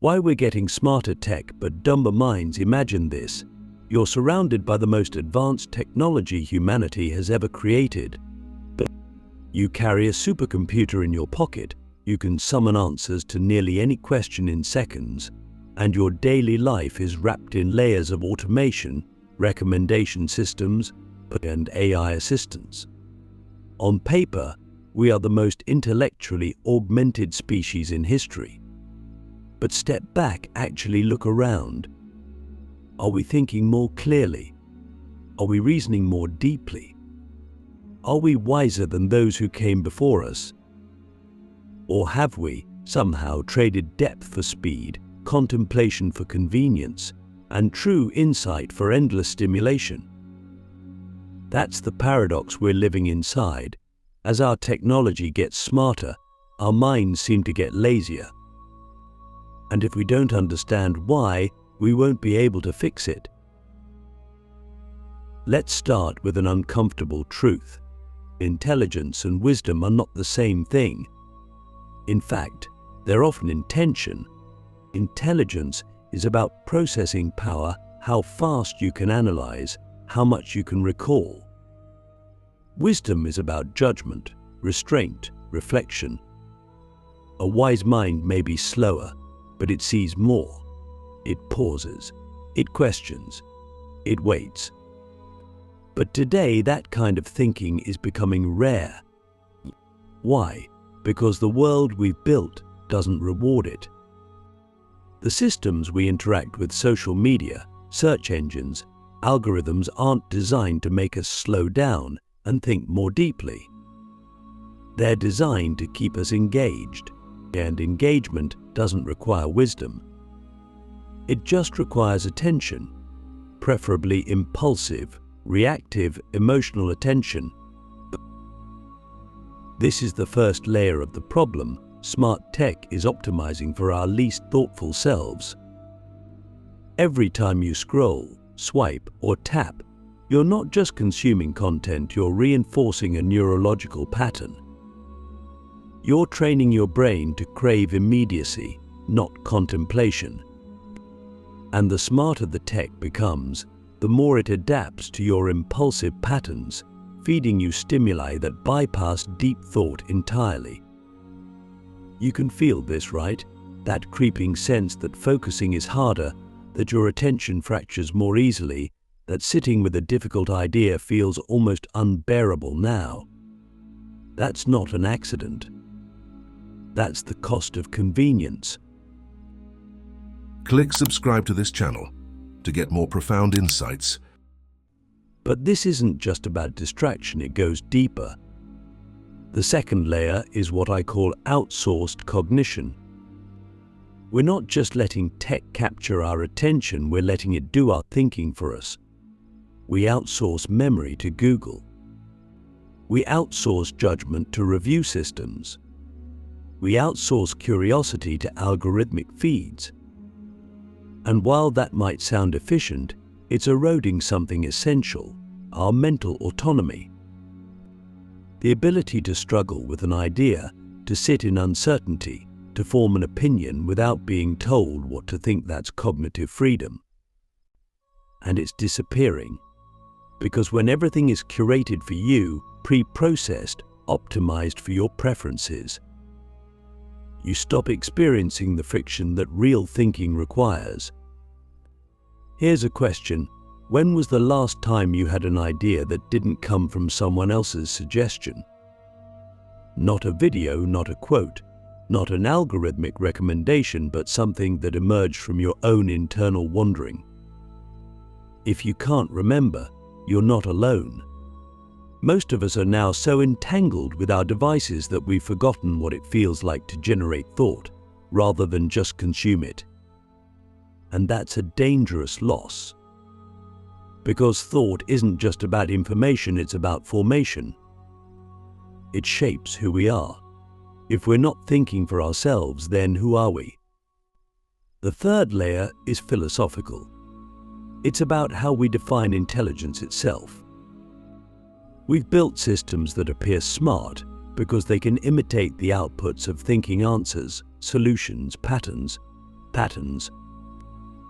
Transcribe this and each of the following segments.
Why we're getting smarter tech but dumber minds. Imagine this. You're surrounded by the most advanced technology humanity has ever created. You carry a supercomputer in your pocket, you can summon answers to nearly any question in seconds, and your daily life is wrapped in layers of automation, recommendation systems, and AI assistance. On paper, we are the most intellectually augmented species in history. But step back, actually look around. Are we thinking more clearly? Are we reasoning more deeply? Are we wiser than those who came before us? Or have we somehow traded depth for speed, contemplation for convenience, and true insight for endless stimulation? That's the paradox we're living inside. As our technology gets smarter, our minds seem to get lazier. And if we don't understand why, we won't be able to fix it. Let's start with an uncomfortable truth. Intelligence and wisdom are not the same thing. In fact, they're often in tension. Intelligence is about processing power, how fast you can analyze, how much you can recall. Wisdom is about judgment, restraint, reflection. A wise mind may be slower, but it sees more. It pauses, it questions, it waits. But today, that kind of thinking is becoming rare. Why? Because the world we've built doesn't reward it. The systems we interact with, social media, search engines, algorithms, aren't designed to make us slow down and think more deeply. They're designed to keep us engaged, and engagement doesn't require wisdom. It just requires attention, preferably impulsive, reactive, emotional attention. This is the first layer of the problem. Smart tech is optimizing for our least thoughtful selves. Every time you scroll, swipe, or tap, you're not just consuming content, you're reinforcing a neurological pattern. You're training your brain to crave immediacy, not contemplation. And the smarter the tech becomes, the more it adapts to your impulsive patterns, feeding you stimuli that bypass deep thought entirely. You can feel this, right? That creeping sense that focusing is harder, that your attention fractures more easily, that sitting with a difficult idea feels almost unbearable now. That's not an accident. That's the cost of convenience. Click subscribe to this channel to get more profound insights. But this isn't just about distraction, it goes deeper. The second layer is what I call outsourced cognition. We're not just letting tech capture our attention, we're letting it do our thinking for us. We outsource memory to Google. We outsource judgment to review systems. We outsource curiosity to algorithmic feeds. And while that might sound efficient, it's eroding something essential, our mental autonomy. The ability to struggle with an idea, to sit in uncertainty, to form an opinion without being told what to think, that's cognitive freedom. And it's disappearing. Because when everything is curated for you, pre-processed, optimized for your preferences, you stop experiencing the friction that real thinking requires. Here's a question. When was the last time you had an idea that didn't come from someone else's suggestion? Not a video, not a quote, not an algorithmic recommendation, but something that emerged from your own internal wandering. If you can't remember, you're not alone. Most of us are now so entangled with our devices that we've forgotten what it feels like to generate thought, rather than just consume it. And that's a dangerous loss. Because thought isn't just about information, it's about formation. It shapes who we are. If we're not thinking for ourselves, then who are we? The third layer is philosophical. It's about how we define intelligence itself. We've built systems that appear smart because they can imitate the outputs of thinking answers, solutions, patterns. patterns,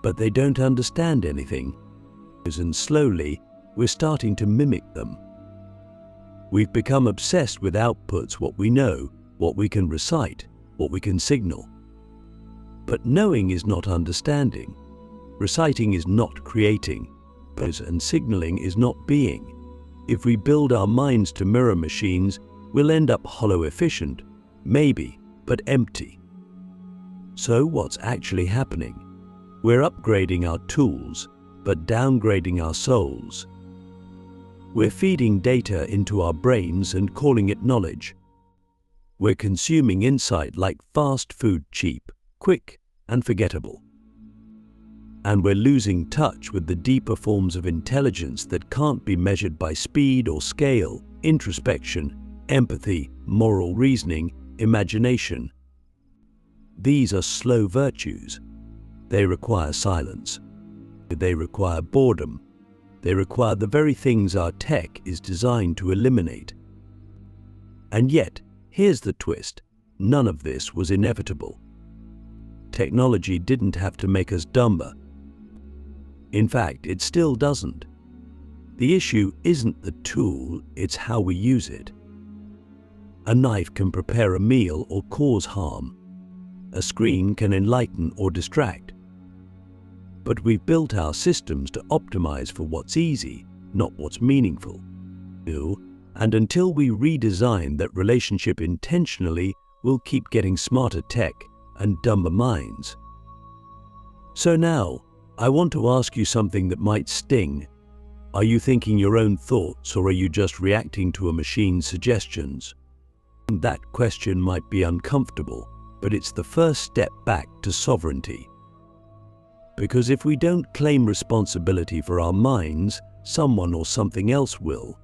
but they don't understand anything, and slowly we're starting to mimic them. We've become obsessed with outputs, what we know, what we can recite, what we can signal. But knowing is not understanding. Reciting is not creating, and signaling is not being. If we build our minds to mirror machines, we'll end up hollow, efficient, maybe, but empty. So what's actually happening? We're upgrading our tools, but downgrading our souls. We're feeding data into our brains and calling it knowledge. We're consuming insight like fast food, cheap, quick, and forgettable. And we're losing touch with the deeper forms of intelligence that can't be measured by speed or scale: introspection, empathy, moral reasoning, imagination. These are slow virtues. They require silence. They require boredom. They require the very things our tech is designed to eliminate. And yet, here's the twist: none of this was inevitable. Technology didn't have to make us dumber. In fact, it still doesn't. The issue isn't the tool, it's how we use it. A knife can prepare a meal or cause harm. A screen can enlighten or distract. But we've built our systems to optimize for what's easy, not what's meaningful. And until we redesign that relationship intentionally, we'll keep getting smarter tech and dumber minds. So now, I want to ask you something that might sting. Are you thinking your own thoughts, or are you just reacting to a machine's suggestions? That question might be uncomfortable, but it's the first step back to sovereignty. Because if we don't claim responsibility for our minds, someone or something else will.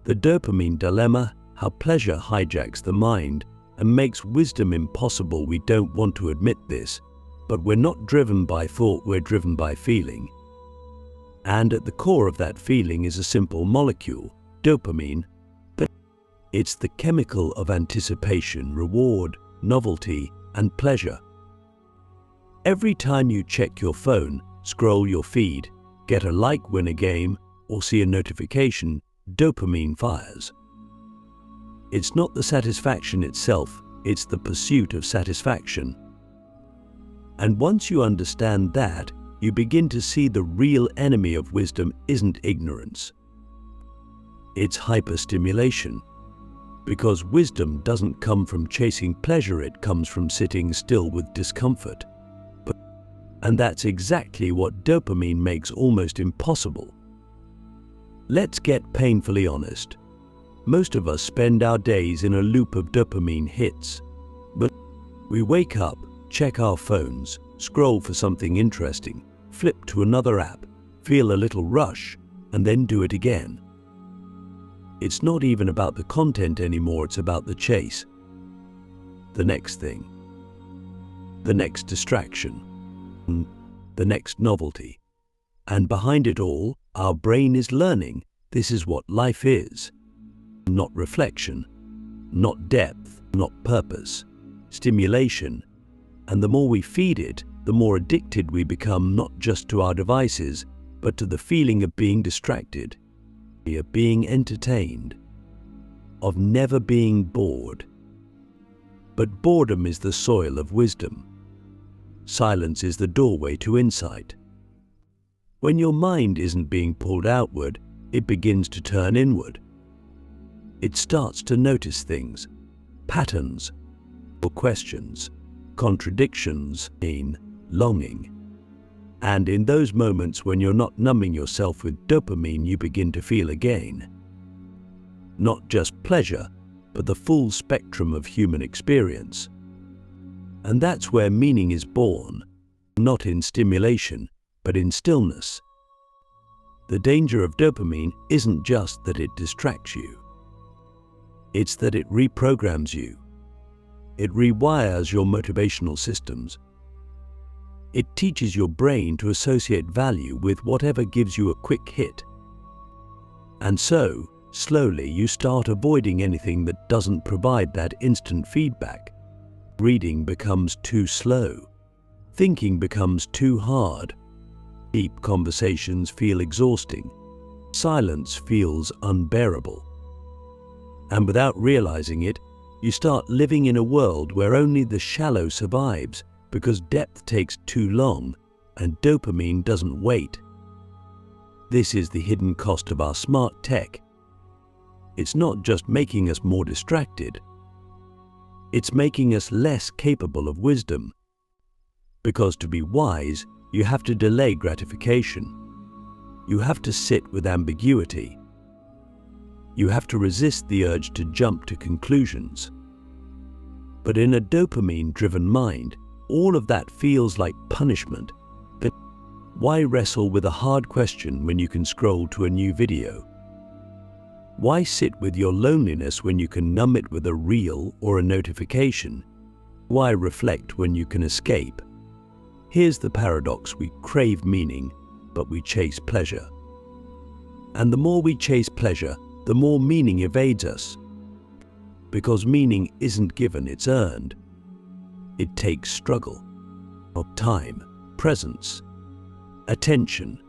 The dopamine dilemma: how pleasure hijacks the mind and makes wisdom impossible. We don't want to admit this, but we're not driven by thought, we're driven by feeling. And at the core of that feeling is a simple molecule, dopamine. It's the chemical of anticipation, reward, novelty, and pleasure. Every time you check your phone, scroll your feed, get a like, win a game, or see a notification, dopamine fires. It's not the satisfaction itself, it's the pursuit of satisfaction. And once you understand that, you begin to see the real enemy of wisdom isn't ignorance. It's hyperstimulation. Because wisdom doesn't come from chasing pleasure, it comes from sitting still with discomfort. And that's exactly what dopamine makes almost impossible. Let's get painfully honest. Most of us spend our days in a loop of dopamine hits. But we wake up, check our phones, scroll for something interesting, flip to another app, feel a little rush, and then do it again. It's not even about the content anymore, it's about the chase. The next thing. The next distraction. The next novelty. And behind it all, our brain is learning this is what life is. Not reflection, not depth, not purpose, stimulation. And the more we feed it, the more addicted we become, not just to our devices, but to the feeling of being distracted, of being entertained, of never being bored. But boredom is the soil of wisdom. Silence is the doorway to insight. When your mind isn't being pulled outward, it begins to turn inward. It starts to notice things, patterns, or questions, contradictions, longing. And in those moments when you're not numbing yourself with dopamine, you begin to feel again. Not just pleasure, but the full spectrum of human experience. And that's where meaning is born, not in stimulation, but in stillness. The danger of dopamine isn't just that it distracts you. It's that it reprograms you. It rewires your motivational systems. It teaches your brain to associate value with whatever gives you a quick hit. And so, slowly you start avoiding anything that doesn't provide that instant feedback. Reading becomes too slow. Thinking becomes too hard. Deep conversations feel exhausting. Silence feels unbearable. And without realizing it, you start living in a world where only the shallow survives because depth takes too long and dopamine doesn't wait. This is the hidden cost of our smart tech. It's not just making us more distracted. It's making us less capable of wisdom. Because to be wise, you have to delay gratification. You have to sit with ambiguity. You have to resist the urge to jump to conclusions. But in a dopamine-driven mind, all of that feels like punishment. But why wrestle with a hard question when you can scroll to a new video? Why sit with your loneliness when you can numb it with a reel or a notification? Why reflect when you can escape? Here's the paradox: we crave meaning, but we chase pleasure. And the more we chase pleasure, the more meaning evades us. Because meaning isn't given, it's earned. It takes struggle, of time, presence, attention,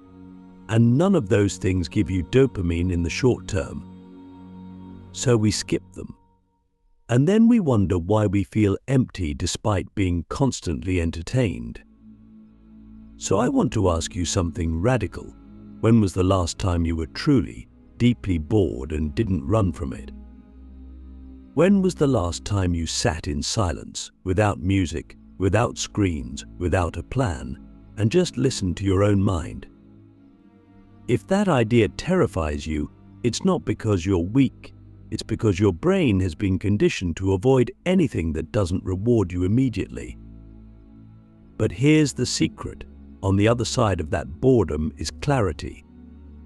and none of those things give you dopamine in the short term. So we skip them. And then we wonder why we feel empty despite being constantly entertained. So I want to ask you something radical. When was the last time you were truly, deeply bored and didn't run from it? When was the last time you sat in silence, without music, without screens, without a plan, and just listened to your own mind? If that idea terrifies you, it's not because you're weak. It's because your brain has been conditioned to avoid anything that doesn't reward you immediately. But here's the secret. On the other side of that boredom is clarity,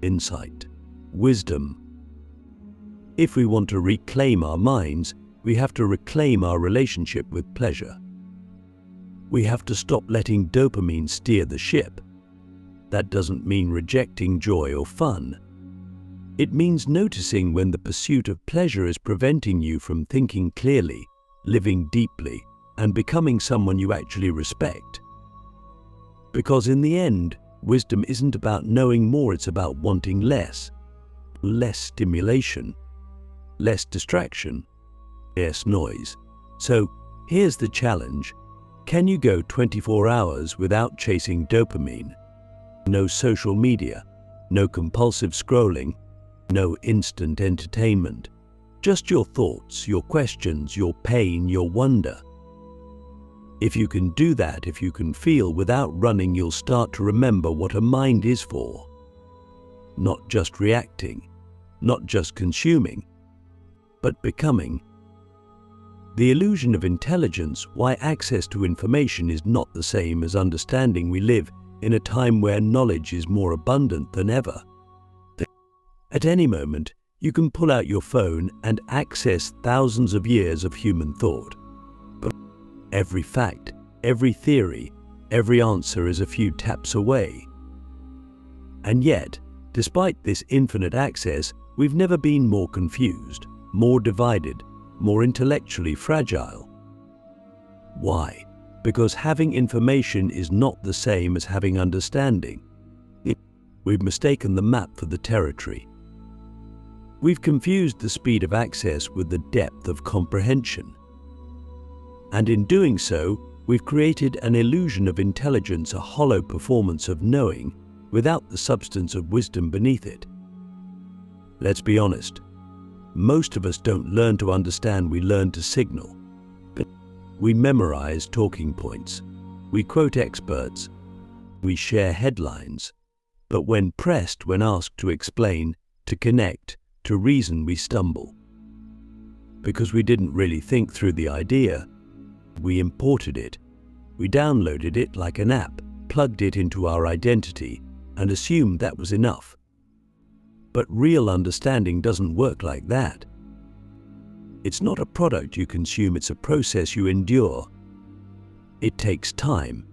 insight, wisdom. If we want to reclaim our minds, we have to reclaim our relationship with pleasure. We have to stop letting dopamine steer the ship. That doesn't mean rejecting joy or fun. It means noticing when the pursuit of pleasure is preventing you from thinking clearly, living deeply, and becoming someone you actually respect. Because in the end, wisdom isn't about knowing more, it's about wanting less. Less stimulation, less distraction, less noise. So here's the challenge. Can you go 24 hours without chasing dopamine? No social media, no compulsive scrolling, no instant entertainment. Just your thoughts, your questions, your pain, your wonder. If you can do that, if you can feel without running, you'll start to remember what a mind is for. Not just reacting, not just consuming, but becoming. The illusion of intelligence, why access to information is not the same as understanding. We live in a time where knowledge is more abundant than ever. At any moment, you can pull out your phone and access thousands of years of human thought. But every fact, every theory, every answer is a few taps away. And yet, despite this infinite access, we've never been more confused, more divided, more intellectually fragile. Why? Because having information is not the same as having understanding. We've mistaken the map for the territory. We've confused the speed of access with the depth of comprehension. And in doing so, we've created an illusion of intelligence, a hollow performance of knowing, without the substance of wisdom beneath it. Let's be honest. Most of us don't learn to understand, we learn to signal. We memorize talking points. We quote experts. We share headlines. But when pressed, when asked to explain, to connect, to reason, we stumble. Because we didn't really think through the idea. We imported it. We downloaded it like an app, plugged it into our identity, and assumed that was enough. But real understanding doesn't work like that. It's not a product you consume, it's a process you endure. It takes time.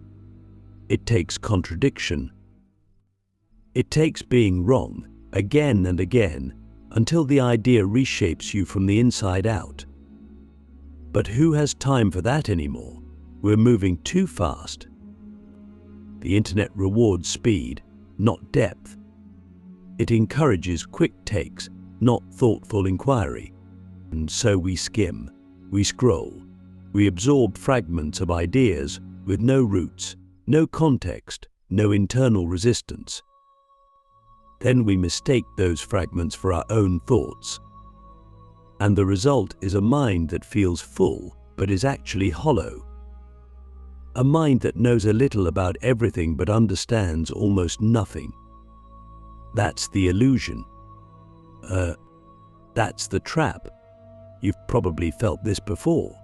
It takes contradiction. It takes being wrong again and again until the idea reshapes you from the inside out. But who has time for that anymore? We're moving too fast. The internet rewards speed, not depth. It encourages quick takes, not thoughtful inquiry. And so we skim, we scroll, we absorb fragments of ideas with no roots, no context, no internal resistance. Then we mistake those fragments for our own thoughts. And the result is a mind that feels full but is actually hollow. A mind that knows a little about everything but understands almost nothing. That's the illusion. That's the trap. You've probably felt this before.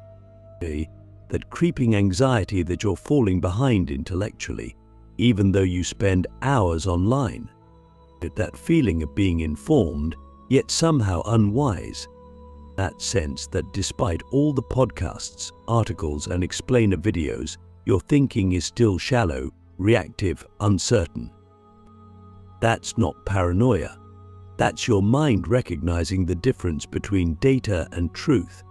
That creeping anxiety that you're falling behind intellectually, even though you spend hours online. That feeling of being informed, yet somehow unwise. That sense that despite all the podcasts, articles, and explainer videos, your thinking is still shallow, reactive, uncertain. That's not paranoia. That's your mind recognizing the difference between data and truth,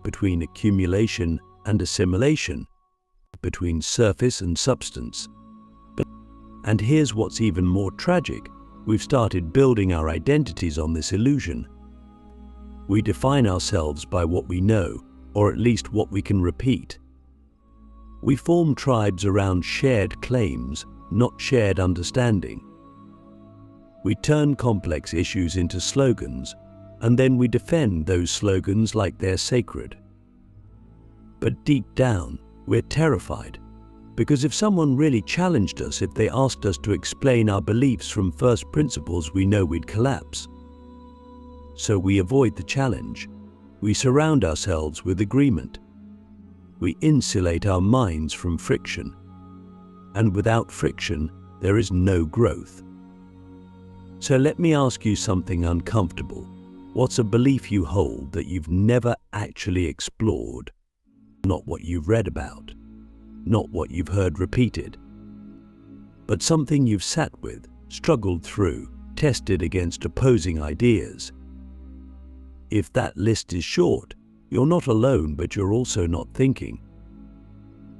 between accumulation and assimilation, between surface and substance. And here's what's even more tragic. We've started building our identities on this illusion. We define ourselves by what we know, or at least what we can repeat. We form tribes around shared claims, not shared understanding. We turn complex issues into slogans, and then we defend those slogans like they're sacred. But deep down, we're terrified, because if someone really challenged us, if they asked us to explain our beliefs from first principles, we know we'd collapse. So we avoid the challenge. We surround ourselves with agreement. We insulate our minds from friction. And without friction, there is no growth. So let me ask you something uncomfortable. What's a belief you hold that you've never actually explored? Not what you've read about, not what you've heard repeated, but something you've sat with, struggled through, tested against opposing ideas. If that list is short, you're not alone, but you're also not thinking.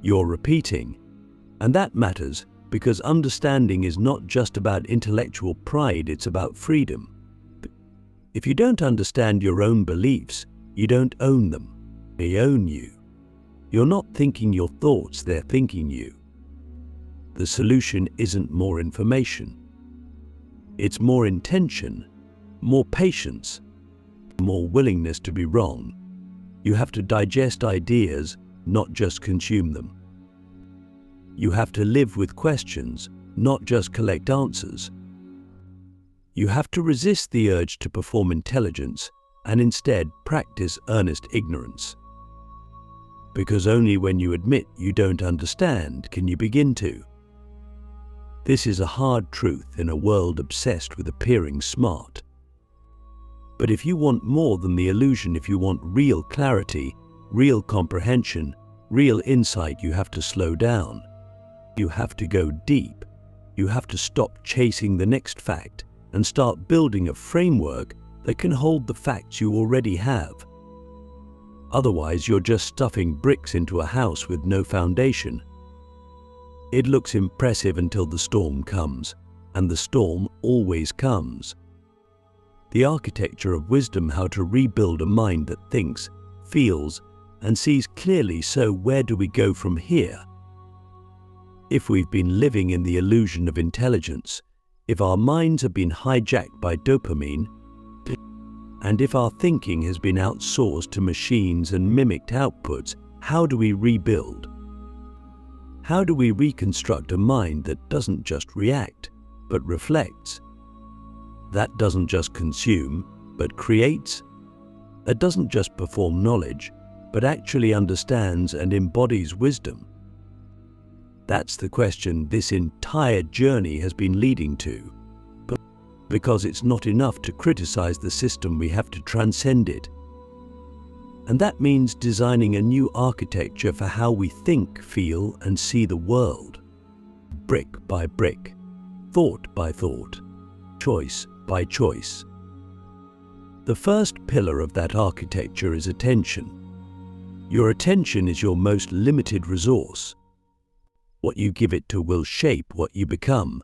You're repeating, and that matters because understanding is not just about intellectual pride, it's about freedom. If you don't understand your own beliefs, you don't own them. They own you. You're not thinking your thoughts, they're thinking you. The solution isn't more information. It's more intention, more patience, more willingness to be wrong. You have to digest ideas, not just consume them. You have to live with questions, not just collect answers. You have to resist the urge to perform intelligence and instead practice earnest ignorance. Because only when you admit you don't understand can you begin to. This is a hard truth in a world obsessed with appearing smart. But if you want more than the illusion, if you want real clarity, real comprehension, real insight, you have to slow down. You have to go deep. You have to stop chasing the next fact and start building a framework that can hold the facts you already have. Otherwise, you're just stuffing bricks into a house with no foundation. It looks impressive until the storm comes, and the storm always comes. The architecture of wisdom, how to rebuild a mind that thinks, feels, and sees clearly. So where do we go from here? If we've been living in the illusion of intelligence, if our minds have been hijacked by dopamine, and if our thinking has been outsourced to machines and mimicked outputs, how do we rebuild? How do we reconstruct a mind that doesn't just react, but reflects? That doesn't just consume, but creates? That doesn't just perform knowledge, but actually understands and embodies wisdom? That's the question this entire journey has been leading to. But because it's not enough to criticize the system, we have to transcend it. And that means designing a new architecture for how we think, feel, and see the world. Brick by brick, thought by thought, choice by choice. The first pillar of that architecture is attention. Your attention is your most limited resource. What you give it to will shape what you become.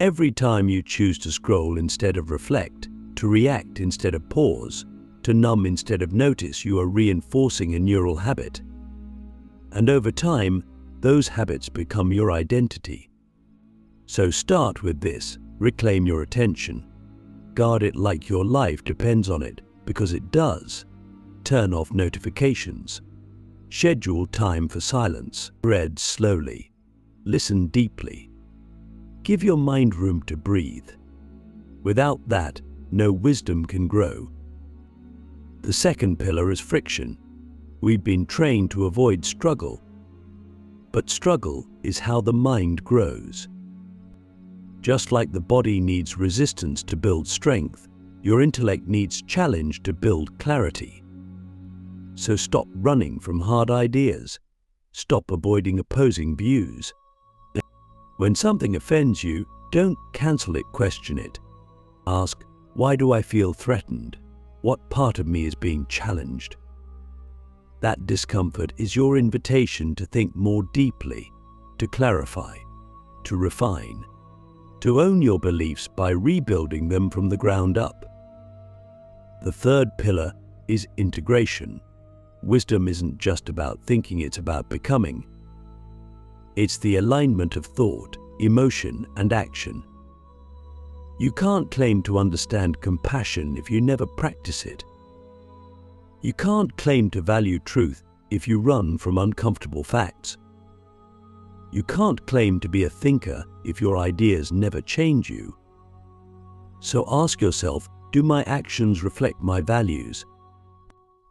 Every time you choose to scroll instead of reflect, to react instead of pause, to numb instead of notice, you are reinforcing a neural habit. And over time, those habits become your identity. So start with this: reclaim your attention. Guard it like your life depends on it, because it does. Turn off notifications. Schedule time for silence. Read slowly. Listen deeply. Give your mind room to breathe. Without that, no wisdom can grow. The second pillar is friction. We've been trained to avoid struggle. But struggle is how the mind grows. Just like the body needs resistance to build strength, your intellect needs challenge to build clarity. So stop running from hard ideas. Stop avoiding opposing views. When something offends you, don't cancel it, question it. Ask, why do I feel threatened? What part of me is being challenged? That discomfort is your invitation to think more deeply, to clarify, to refine, to own your beliefs by rebuilding them from the ground up. The third pillar is integration. Wisdom isn't just about thinking, it's about becoming. It's the alignment of thought, emotion, and action. You can't claim to understand compassion if you never practice it. You can't claim to value truth if you run from uncomfortable facts. You can't claim to be a thinker if your ideas never change you. So ask yourself, do my actions reflect my values?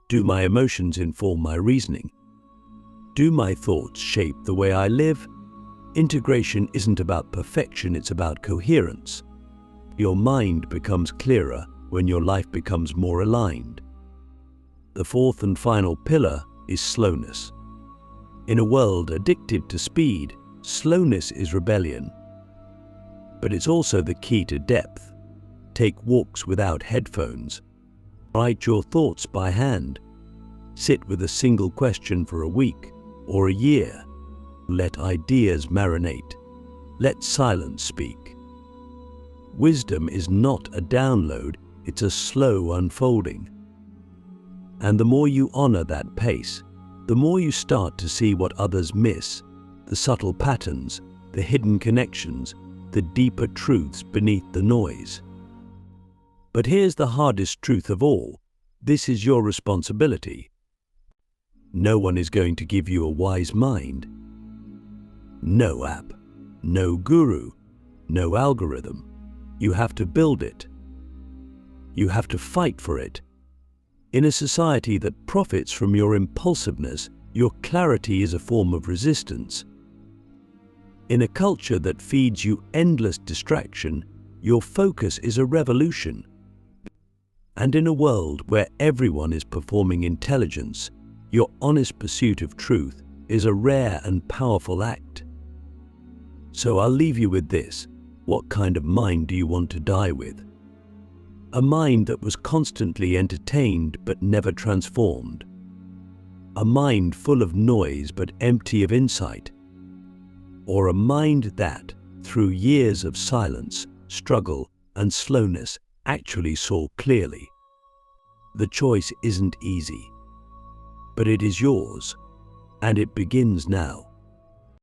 Do my emotions inform my reasoning? Do my thoughts shape the way I live? Integration isn't about perfection, it's about coherence. Your mind becomes clearer when your life becomes more aligned. The fourth and final pillar is slowness. In a world addicted to speed, slowness is rebellion. But it's also the key to depth. Take walks without headphones. Write your thoughts by hand. Sit with a single question for a week or a year. Let ideas marinate. Let silence speak. Wisdom is not a download, it's a slow unfolding. And the more you honor that pace, the more you start to see what others miss, the subtle patterns, the hidden connections, the deeper truths beneath the noise. But here's the hardest truth of all. This is your responsibility. No one is going to give you a wise mind. No app, no guru, no algorithm. You have to build it. You have to fight for it. In a society that profits from your impulsiveness, your clarity is a form of resistance. In a culture that feeds you endless distraction, your focus is a revolution. And in a world where everyone is performing intelligence, your honest pursuit of truth is a rare and powerful act. So I'll leave you with this. What kind of mind do you want to die with? A mind that was constantly entertained but never transformed. A mind full of noise but empty of insight. Or a mind that, through years of silence, struggle, and slowness, actually saw clearly. The choice isn't easy, but it is yours, and it begins now.